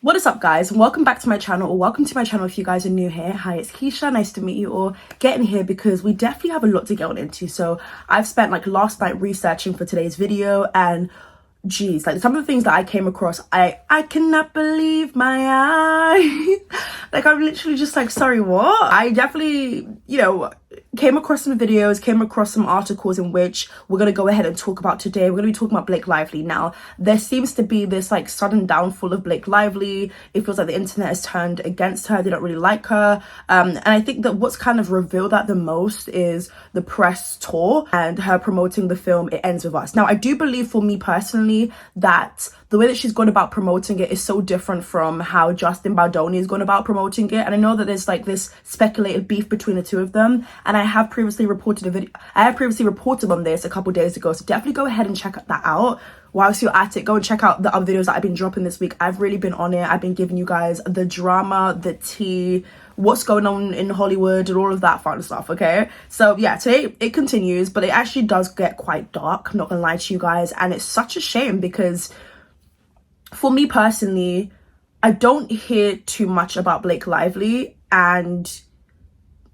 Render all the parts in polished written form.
What is up, guys, and welcome back to my channel, or welcome to my channel if you guys are new here. Hi, it's Keisha, nice to meet you all. Getting here because we definitely have a lot to get on into. So I've spent like last night researching for today's video, and geez, like some of the things that I came across, I cannot believe my eyes. Like I'm literally just like, sorry, what? I definitely, came across some videos, came across some articles in which we're going to go ahead and talk about today. We're going to be talking about Blake Lively. Now, there seems to be this like sudden downfall of Blake Lively. It feels like the internet has turned against her. They don't really like her. And I think that what's kind of revealed that the most is the press tour and her promoting the film It Ends With Us. Now, I do believe, for me personally, that the way that she's gone about promoting it is so different from how Justin Baldoni has gone about promoting it. And I know that there's like this speculated beef between the two of them. And I have previously reported on this a couple days ago. So definitely go ahead and check that out. Whilst you're at it, go and check out the other videos that I've been dropping this week. I've really been on it. I've been giving you guys the drama, the tea, what's going on in Hollywood and all of that fun stuff, okay? So yeah, today it continues, but it actually does get quite dark, I'm not gonna lie to you guys. And it's such a shame because for me personally, I don't hear too much about Blake Lively, and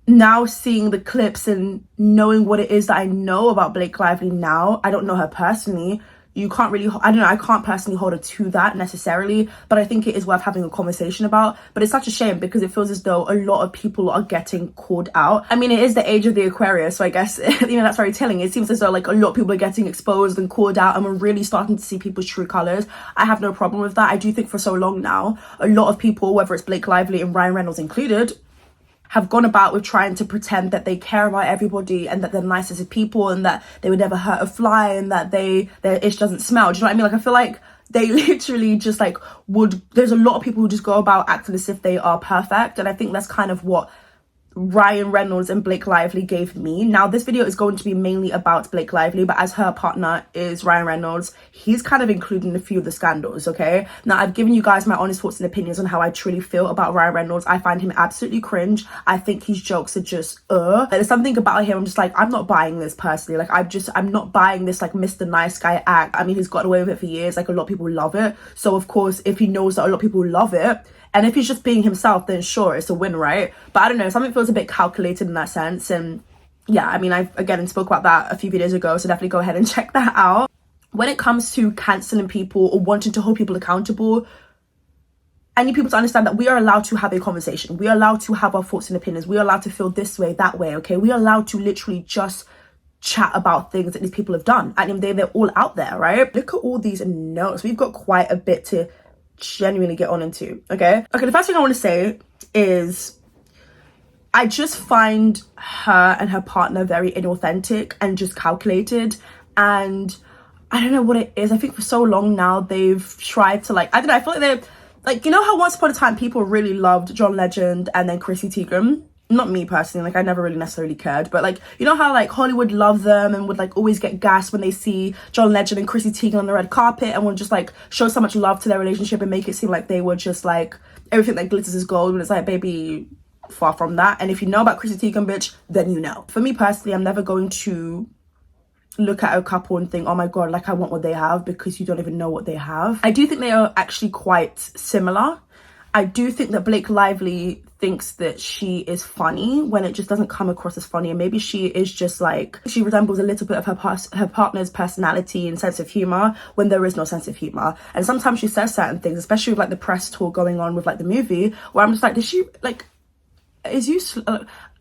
now seeing the clips and knowing what it is that I know about Blake Lively now, I don't know her personally. You can't really, I don't know, I can't personally hold her to that necessarily, but I think it is worth having a conversation about. But it's such a shame because it feels as though a lot of people are getting called out. I mean, it is the age of the Aquarius, so I guess, that's very telling. It seems as though like a lot of people are getting exposed and called out, and we're really starting to see people's true colors. I have no problem with that. I do think for so long now, a lot of people, whether it's Blake Lively and Ryan Reynolds included, have gone about with trying to pretend that they care about everybody and that they're nice as a people and that they would never hurt a fly and that their ish doesn't smell. Do you know what I mean? Like, I feel like they literally just like there's a lot of people who just go about acting as if they are perfect. And I think that's kind of what Ryan Reynolds and Blake Lively gave me. Now, this video is going to be mainly about Blake Lively, but as her partner is Ryan Reynolds, he's kind of included in a few of the scandals, okay? Now, I've given you guys my honest thoughts and opinions on how I truly feel about Ryan Reynolds. I find him absolutely cringe. I think his jokes are just, There's something about him, I'm just like, I'm not buying this personally. Like, I'm not buying this, like, Mr. Nice Guy act. I mean, he's got away with it for years. Like, a lot of people love it. So, of course, if he knows that a lot of people love it, and if he's just being himself, then sure, it's a win, right? But I don't know, something feels a bit calculated in that sense. And yeah, I mean, I again spoke about that a few videos ago, so definitely go ahead and check that out. When it comes to cancelling people or wanting to hold people accountable, I need people to understand that we are allowed to have a conversation. We are allowed to have our thoughts and opinions. We are allowed to feel this way, that way, okay? We are allowed to literally just chat about things that these people have done. At the end of the day, they're all out there, right? Look at all these notes. We've got quite a bit to genuinely get on into, okay? The first thing I want to say is I just find her and her partner very inauthentic and just calculated, and I don't know what it is. I think for so long now they've tried to I don't know, I feel like they're like, how once upon a time people really loved John Legend and then Chrissy Teigen. Not me personally, I never really necessarily cared, but how Hollywood love them and would always get gassed when they see John Legend and Chrissy Teigen on the red carpet and would just show so much love to their relationship and make it seem like they were just everything that glitters is gold, when it's baby, far from that. And if you know about Chrissy Teigen, bitch, then you know. For me personally, I'm never going to look at a couple and think, oh my god, I want what they have, because you don't even know what they have. I do think they are actually quite similar. I do think that Blake Lively thinks that she is funny when it just doesn't come across as funny, and maybe she is just she resembles a little bit of her partner's personality and sense of humor when there is no sense of humor. And sometimes she says certain things, especially with the press tour going on with the movie, where I'm just did she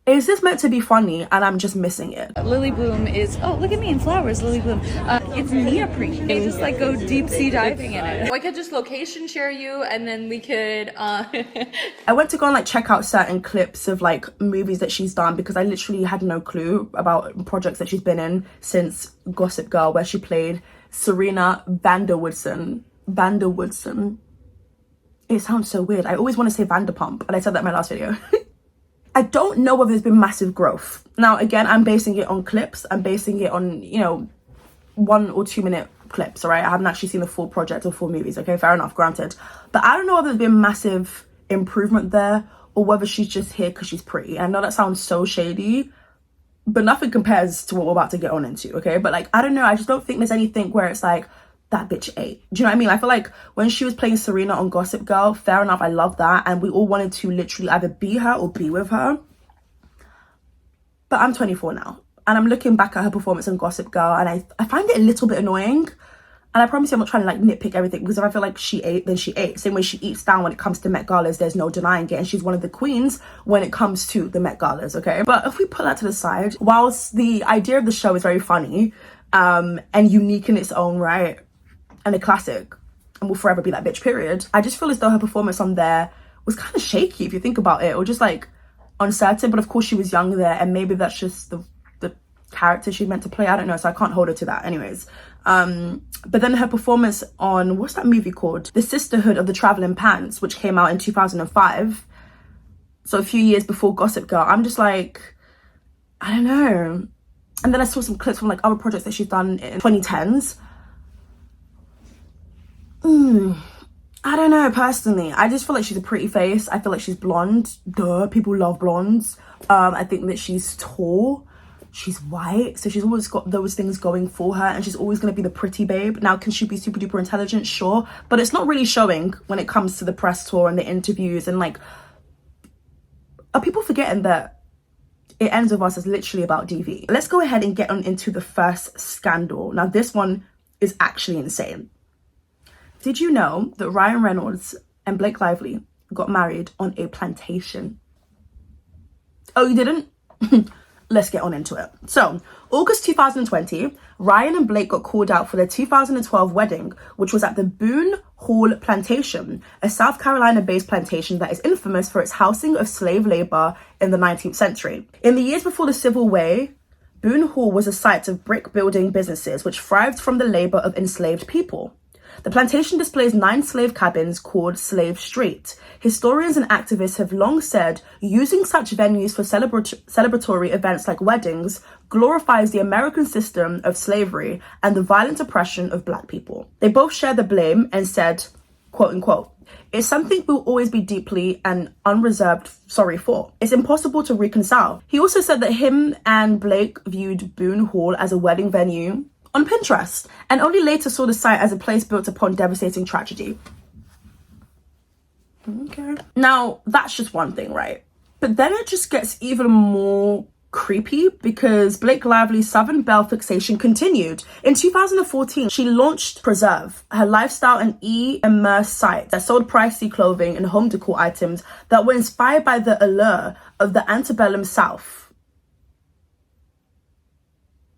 is this meant to be funny and I'm just missing it? Lily Bloom is, oh, look at me in flowers, Lily Bloom. It's neoprene. You just go deep sea diving in it. I could just location share you, and then we could I went to go and check out certain clips of movies that she's done, because I literally had no clue about projects that she's been in since Gossip Girl, where she played Serena Vanderwoodson. It sounds so weird. I always want to say Vanderpump, and I said that in my last video. I don't know whether there's been massive growth. Now, again, I'm basing it on clips. I'm basing it on, 1 or 2 minute clips, all right? I haven't actually seen the full project or full movies, okay? Fair enough, granted. But I don't know whether there's been massive improvement there, or whether she's just here because she's pretty. I know that sounds so shady, but nothing compares to what we're about to get on into, okay? But I don't know. I just don't think there's anything where it's that bitch ate. Do you know what I mean? I feel like when she was playing Serena on Gossip Girl, fair enough, I love that, and we all wanted to literally either be her or be with her. But I'm 24 now, and I'm looking back at her performance on Gossip Girl, and I find it a little bit annoying. And I promise you I'm not trying to like nitpick everything, because if I feel like she ate, then she ate. Same way she eats down when it comes to Met Galas, there's no denying it. And she's one of the queens when it comes to the Met Galas, okay? But if we put that to the side, whilst the idea of the show is very funny and unique in its own right, and a classic, and will forever be that bitch, period, I just feel as though her performance on there was kind of shaky if you think about it, or just like uncertain. But of course she was young there, and maybe that's just the character she meant to play. I don't know, so I can't hold her to that. Anyways, but then her performance on, what's that movie called? The Sisterhood of the Traveling Pants, which came out in 2005, so a few years before Gossip Girl. I'm just like, I don't know. And then I saw some clips from like other projects that she's done in 2010s. I don't know, personally. I just feel like she's a pretty face. I feel like she's blonde. Duh, people love blondes. I think that she's tall. She's white, so she's always got those things going for her, and she's always going to be the pretty babe. Now, can she be super duper intelligent? Sure, but it's not really showing when it comes to the press tour and the interviews. And like, are people forgetting that It Ends With Us is literally about DV? Let's go ahead and get on into the first scandal. Now, this one is actually insane. Did you know that Ryan Reynolds and Blake Lively got married on a plantation? Oh, you didn't? Let's get on into it. So, August 2020, Ryan and Blake got called out for their 2012 wedding, which was at the Boone Hall Plantation, a South Carolina-based plantation that is infamous for its housing of slave labor in the 19th century. In the years before the Civil War, Boone Hall was a site of brick-building businesses which thrived from the labor of enslaved people. The plantation displays 9 slave cabins called Slave Street. Historians and activists have long said using such venues for celebratory events like weddings glorifies the American system of slavery and the violent oppression of Black people. They both share the blame and said, quote unquote, "It's something we'll always be deeply and unreserved sorry for. It's impossible to reconcile." He also said that him and Blake viewed Boone Hall as a wedding venue on Pinterest, and only later saw the site as a place built upon devastating tragedy. Okay. Now, that's just one thing, right? But then it just gets even more creepy, because Blake Lively's Southern Belle fixation continued. In 2014, she launched Preserve, her lifestyle and e-immerse site that sold pricey clothing and home decor items that were inspired by the allure of the antebellum South.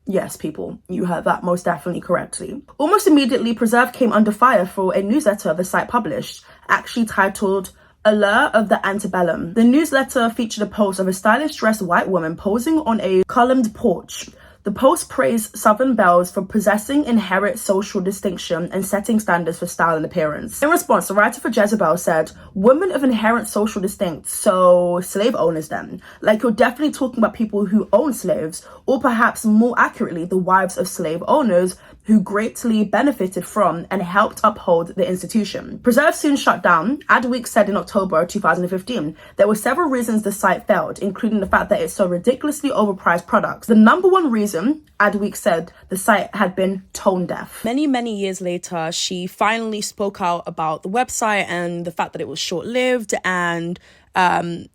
Yes, people, you heard that most definitely correctly. Almost immediately, Preserve came under fire for a newsletter the site published, actually titled Allure of the Antebellum. The newsletter featured a post of a stylish dressed white woman posing on a columned porch. The post praised Southern Belles for possessing inherent social distinction and setting standards for style and appearance. In response, the writer for Jezebel said, "Women of inherent social distinct, so slave owners then. Like, you're definitely talking about people who own slaves, or perhaps more accurately, the wives of slave owners who greatly benefited from and helped uphold the institution." Preserve soon shut down. Adweek said in October 2015, there were several reasons the site failed, including the fact that it sold ridiculously overpriced products. The number one reason, Adweek said, the site had been tone deaf. Many years later, she finally spoke out about the website and the fact that it was short-lived, and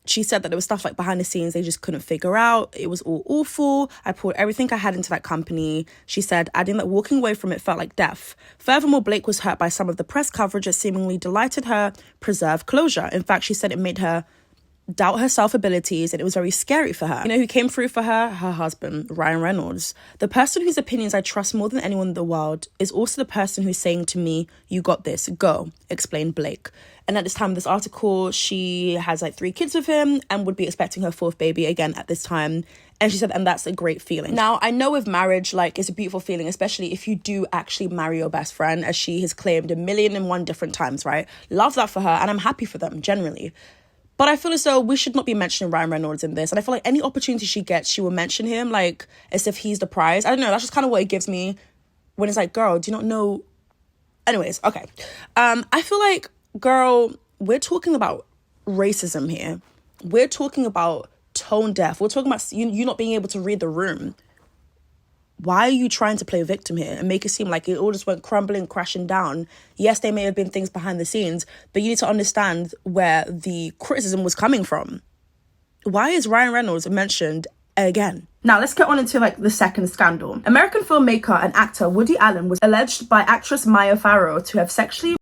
she said that there was stuff like behind the scenes they just couldn't figure out. It was all awful. I poured everything I had into that company, she said, adding that walking away from it felt like death. Furthermore, Blake was hurt by some of the press coverage that seemingly delighted her Preserve closure. In fact, she said it made her doubt her self-abilities, and it was very scary for her. You know who came through for her? Her husband, Ryan Reynolds. The person whose opinions I trust more than anyone in the world is also the person who's saying to me, "You got this, go," explained Blake. And at this time of this article, she has like 3 kids with him and would be expecting her 4th baby again at this time. And she said, and that's a great feeling. Now, I know with marriage, like, it's a beautiful feeling, especially if you do actually marry your best friend, as she has claimed 1,000,001 different times, right? Love that for her, and I'm happy for them, generally. But I feel as though we should not be mentioning Ryan Reynolds in this. And I feel like any opportunity she gets, she will mention him, like, as if he's the prize. I don't know, that's just kind of what it gives me when it's like, girl, do you not know? Anyways, okay. I feel like, girl, we're talking about racism here. We're talking about tone deaf. We're talking about you not being able to read the room. why are you trying to play victim here and make it seem like it all just went crumbling, crashing down? Yes, there may have been things behind the scenes, but you need to understand where the criticism was coming from. Why is Ryan Reynolds mentioned again? Now, let's get on into like the second scandal. American filmmaker and actor Woody Allen was alleged by actress Maya Farrow to have sexually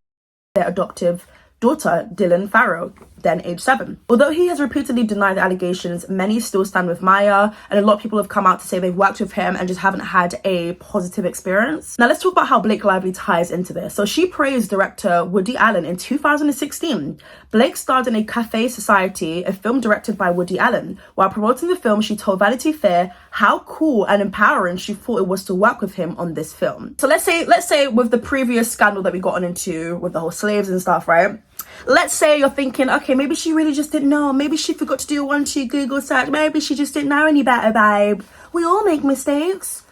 their adoptive daughter, Dylan Farrow, then age 7. Although he has repeatedly denied the allegations, many still stand with Maya, and a lot of people have come out to say they've worked with him and just haven't had a positive experience. Now let's talk about how Blake Lively ties into this. So she praised director Woody Allen in 2016. Blake starred in A Cafe Society, a film directed by Woody Allen. While promoting the film, she told Vanity Fair how cool and empowering she thought it was to work with him on this film. So let's say with the previous scandal that we got into with the whole slaves and stuff, right? Let's say you're thinking, okay, maybe she really just didn't know. Maybe she forgot to do a 1-2 Google search. Maybe she just didn't know any better, babe. We all make mistakes.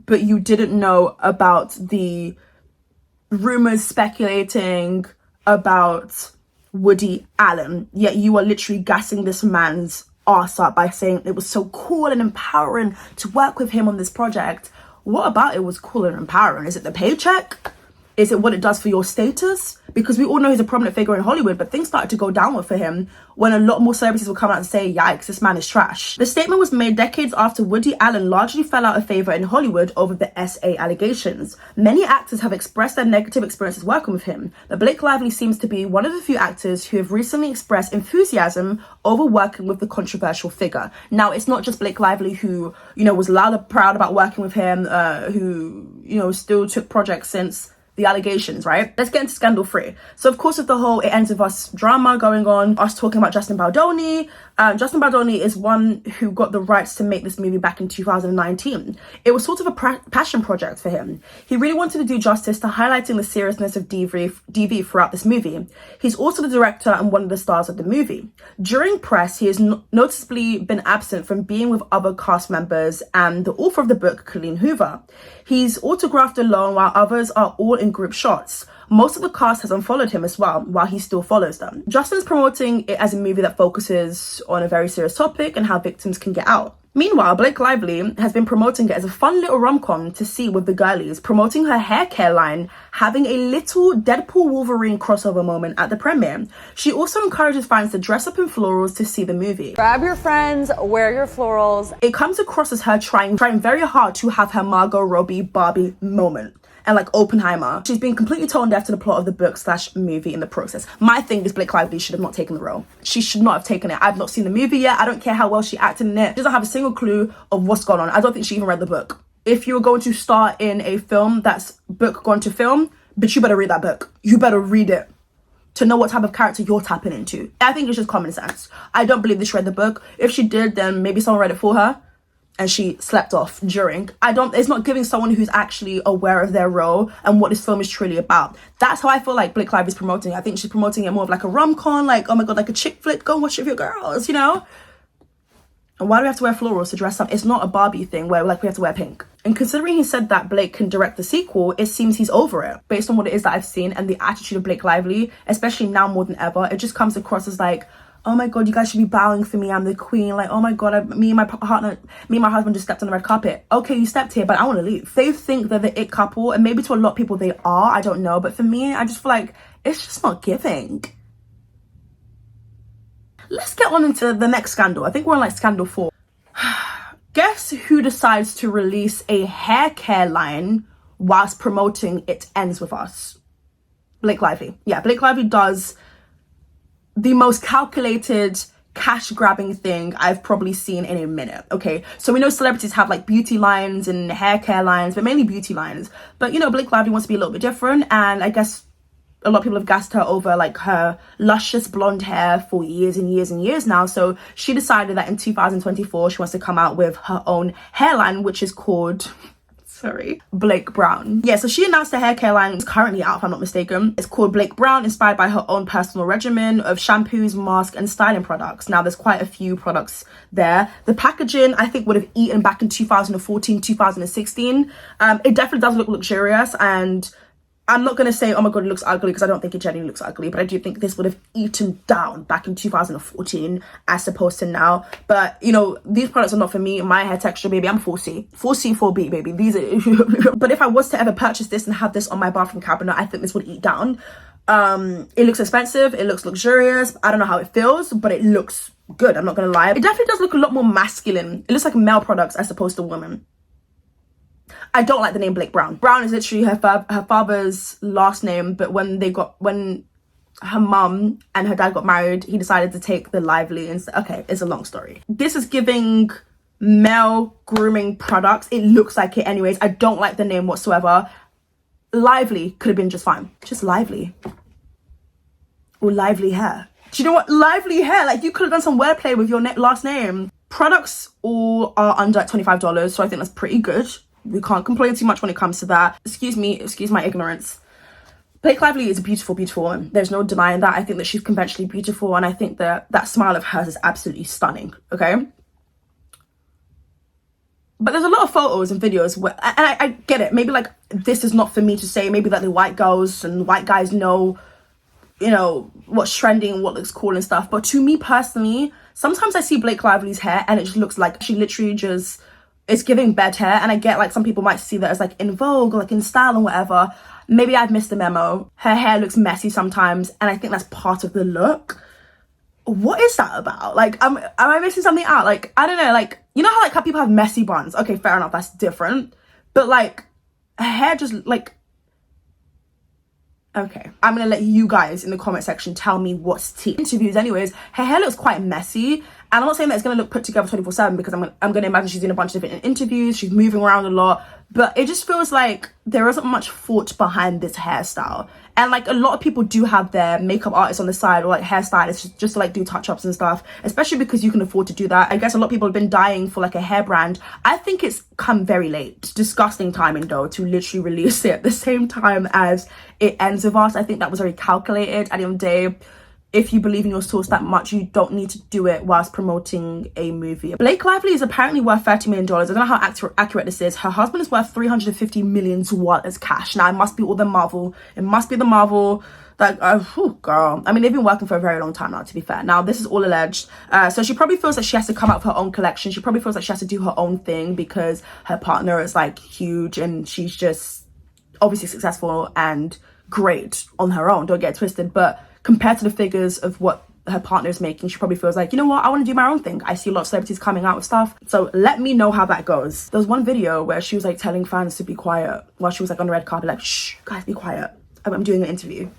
But you didn't know about the rumors speculating about Woody Allen. Yet you are literally gassing this man's ass up by saying it was so cool and empowering to work with him on this project. What about it was cool and empowering? Is it the paycheck? Is it what it does for your status? Because we all know he's a prominent figure in Hollywood, but things started to go downward for him when a lot more celebrities will come out and say, yikes, this man is trash. The statement was made decades after Woody Allen largely fell out of favor in Hollywood over the SA allegations. Many actors have expressed their negative experiences working with him, but Blake Lively seems to be one of the few actors who have recently expressed enthusiasm over working with the controversial figure. Now, it's not just Blake Lively who, was loud and proud about working with him, who, still took projects since the allegations, right? Let's get into scandal 3. So of course, with the whole It Ends With Us drama going on, us talking about Justin Baldoni. Justin Baldoni is one who got the rights to make this movie back in 2019. It was sort of a passion project for him. He really wanted to do justice to highlighting the seriousness of DV throughout this movie. He's also the director and one of the stars of the movie. During press, he has noticeably been absent from being with other cast members and the author of the book, Colleen Hoover. He's autographed alone while others are all in group shots. Most of the cast has unfollowed him as well, while he still follows them. Justin's promoting it as a movie that focuses on a very serious topic and how victims can get out. Meanwhile, Blake Lively has been promoting it as a fun little rom-com to see with the girlies, promoting her hair care line, having a little Deadpool Wolverine crossover moment at the premiere. She also encourages fans to dress up in florals to see the movie. Grab your friends, wear your florals. It comes across as her trying very hard to have her Margot Robbie Barbie moment. And like Oppenheimer, she's been completely tone deaf to the plot of the book/movie in the process. My thing is Blake Lively should have not taken the role. She should not have taken it. I've not seen the movie yet. I don't care how well she acted in it. She doesn't have a single clue of what's going on. I don't think she even read the book. If you're going to star in a film that's book gone to film, but you better read that book. You better read it to know what type of character you're tapping into. I think it's just common sense. I don't believe that she read the book. If she did, then maybe someone read it for her and she slept off during. It's not giving someone who's actually aware of their role and what this film is truly about. That's how I feel like Blake Lively's promoting it. I think she's promoting it more of like a rom-com, like, oh my God, like a chick flick, go and watch it with your girls, And why do we have to wear florals to dress up? It's not a Barbie thing where like we have to wear pink. And considering he said that Blake can direct the sequel, it seems he's over it. Based on what it is that I've seen and the attitude of Blake Lively, especially now more than ever, it just comes across as like, oh my God, you guys should be bowing for me. I'm the queen. Like, oh my God, me and my husband just stepped on the red carpet. Okay, you stepped here, but I want to leave. They think they're the it couple, and maybe to a lot of people they are. I don't know. But for me, I just feel like it's just not giving. Let's get on into the next scandal. I think we're on like scandal 4. Guess who decides to release a hair care line whilst promoting It Ends With Us? Blake Lively. Yeah, Blake Lively does the most calculated cash grabbing thing I've probably seen in a minute. Okay, so we know celebrities have like beauty lines and hair care lines, but mainly beauty lines. But Blake Lively wants to be a little bit different, and I guess a lot of people have gassed her over like her luscious blonde hair for years and years and years now. So she decided that in 2024 she wants to come out with her own hairline, which is called Blake Brown. Yeah, so she announced her hair care line is currently out, if I'm not mistaken. It's called Blake Brown, inspired by her own personal regimen of shampoos, masks, and styling products. Now, there's quite a few products there. The packaging, I think, would have eaten back in 2014, 2016. It definitely does look luxurious, and I'm not going to say, oh my God, it looks ugly, because I don't think it genuinely looks ugly. But I do think this would have eaten down back in 2014 as opposed to now. But, you know, these products are not for me. My hair texture, baby, I'm 4C. 4C, 4B, baby. These are... But if I was to ever purchase this and have this on my bathroom cabinet, I think this would eat down. It looks expensive. It looks luxurious. I don't know how it feels, but it looks good. I'm not going to lie. It definitely does look a lot more masculine. It looks like male products as opposed to women. I don't like the name Blake Brown. Brown is literally her father's last name, but when her mum and her dad got married, he decided to take the Lively and okay, it's a long story. This is giving male grooming products. It looks like it anyways. I don't like the name whatsoever. Lively could have been just fine. Just Lively. Or Lively Hair. Do you know what? Lively Hair. Like, you could have done some wordplay with your last name. Products all are under $25, so I think that's pretty good. We can't complain too much when it comes to that. Excuse my ignorance. Blake Lively is a beautiful, beautiful woman. There's no denying that. I think that she's conventionally beautiful, and I think that that smile of hers is absolutely stunning, okay? But there's a lot of photos and videos where, and I get it, maybe like this is not for me to say, maybe that the white girls and white guys know, you know, what's trending and what looks cool and stuff. But to me personally, sometimes I see Blake Lively's hair and it just looks like she literally just... it's giving bed hair, and I get like some people might see that as like in vogue or like in style and whatever. Maybe I've missed the memo. Her hair looks messy sometimes, and I think that's part of the look. What is that about? Like, am I missing something out? Like, I don't know, like, you know how people have messy buns? Okay, fair enough, that's different. But like, her hair just like... Okay, I'm gonna let you guys in the comment section tell me what's tea. Interviews anyways, her hair looks quite messy, and I'm not saying that it's gonna look put together 24/7, because I'm gonna imagine she's in a bunch of different interviews, she's moving around a lot, but it just feels like there isn't much thought behind this hairstyle. And like, a lot of people do have their makeup artists on the side, or like hairstylists, just to like do touch-ups and stuff, especially because you can afford to do that. I guess a lot of people have been dying for like a hair brand. I think it's come very late. Disgusting timing though, to literally release it at the same time as it ends with us. I think that was very calculated. At the end of the day, if you believe in your source that much, you don't need to do it whilst promoting a movie. Blake Lively is apparently worth $30 million. I don't know how accurate this is. Her husband is worth $350 million as cash. Now, it must be all the Marvel. It must be the Marvel. Like, oh, girl. I mean, they've been working for a very long time now, to be fair. Now, this is all alleged. So she probably feels like she has to come out with her own collection. She probably feels like she has to do her own thing because her partner is, like, huge and she's just obviously successful and great on her own. Don't get it twisted. But compared to the figures of what her partner is making, she probably feels like, you know what, I want to do my own thing. I see a lot of celebrities coming out with stuff, so let me know how that goes. There was one video where she was like telling fans to be quiet while she was like on the red carpet, like, shh, guys, be quiet, I'm doing an interview.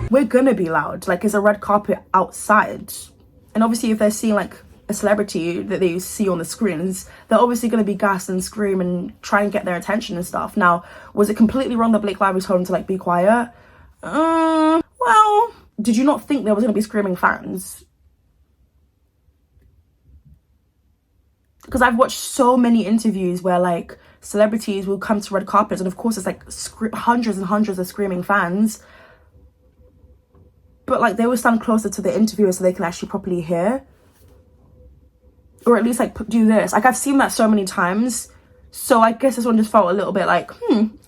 We're gonna be loud, like, it's a red carpet outside, and obviously if they're seeing like a celebrity that they see on the screens, they're obviously going to be gassed and scream and try and get their attention and stuff. Now, was it completely wrong that Blake Lively told him to like be quiet? Well, did you not think there was going to be screaming fans? Because I've watched so many interviews where like celebrities will come to red carpets, and of course it's like hundreds and hundreds of screaming fans, but like they will stand closer to the interviewer so they can actually properly hear. Or at least like do this. Like, I've seen that so many times. So I guess this one just felt a little bit like,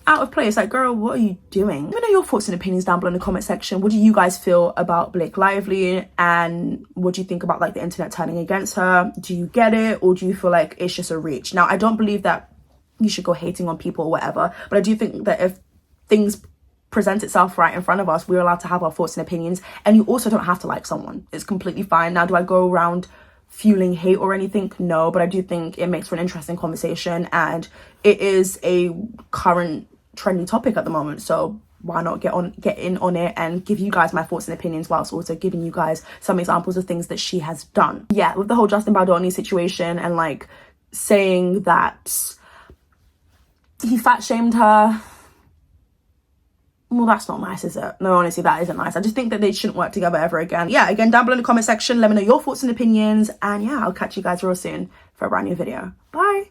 out of place. Like, girl, what are you doing? Let me know your thoughts and opinions down below in the comment section. What do you guys feel about Blake Lively? And what do you think about like the internet turning against her? Do you get it? Or do you feel like it's just a reach? Now, I don't believe that you should go hating on people or whatever. But I do think that if things present itself right in front of us, we're allowed to have our thoughts and opinions. And you also don't have to like someone. It's completely fine. Now, do I go around fueling hate or anything? No, but I do think it makes for an interesting conversation, and it is a current trendy topic at the moment, so why not get in on it and give you guys my thoughts and opinions, whilst also giving you guys some examples of things that she has done. Yeah, with the whole Justin Baldoni situation and like saying that he fat shamed her, well, that's not nice, is it? No, honestly, that isn't nice. I just think that they shouldn't work together ever again. Yeah, again, down below in the comment section, let me know your thoughts and opinions. And yeah, I'll catch you guys real soon for a brand new video. Bye.